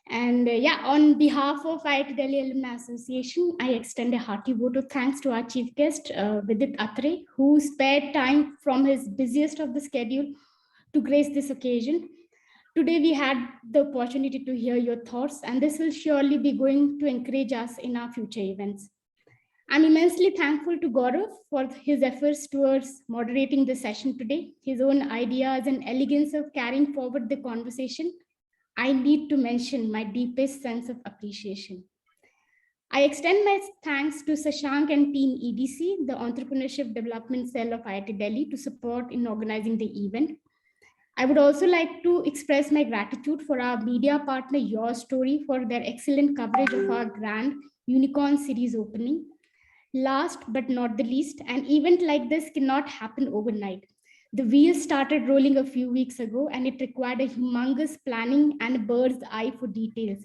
And on behalf of IIT Delhi Alumni Association, I extend a hearty vote of thanks to our chief guest, Vidit Atre, who spared time from his busiest of the schedule to grace this occasion. Today, we had the opportunity to hear your thoughts, and this will surely be going to encourage us in our future events. I'm immensely thankful to Gaurav for his efforts towards moderating the session today, his own ideas and elegance of carrying forward the conversation. I need to mention my deepest sense of appreciation. I extend my thanks to Sashank and team EDC, the Entrepreneurship Development Cell of IIT Delhi, to support in organizing the event. I would also like to express my gratitude for our media partner, Your Story, for their excellent coverage of our grand Unicorn Series opening. Last but not the least, an event like this cannot happen overnight. The wheels started rolling a few weeks ago, and it required a humongous planning and a bird's eye for details.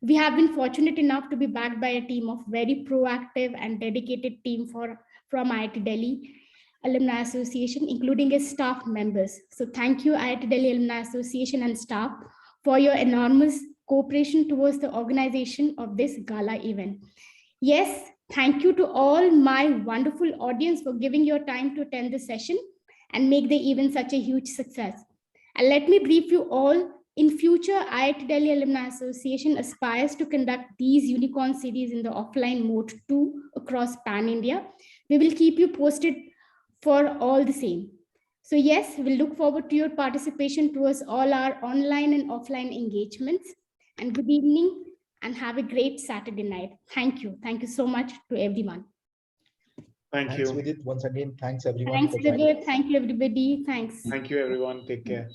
We have been fortunate enough to be backed by a team of very proactive and dedicated team from IIT Delhi Alumni Association, including its staff members. So thank you, IIT Delhi Alumni Association and staff, for your enormous cooperation towards the organization of this gala event. Yes, thank you to all my wonderful audience for giving your time to attend this session and make the event such a huge success. And let me brief you all. In future, IIT Delhi Alumni Association aspires to conduct these Unicorn Series in the offline mode too across Pan-India. We will keep you posted for all the same. So yes, we'll look forward to your participation towards all our online and offline engagements. And good evening and have a great Saturday night. Thank you. Thank you so much to everyone. Thanks you. Vidit. Once again, thanks everyone. Thanks, Vidit. Thank you, everybody. Thanks. Thank you, everyone. Take care.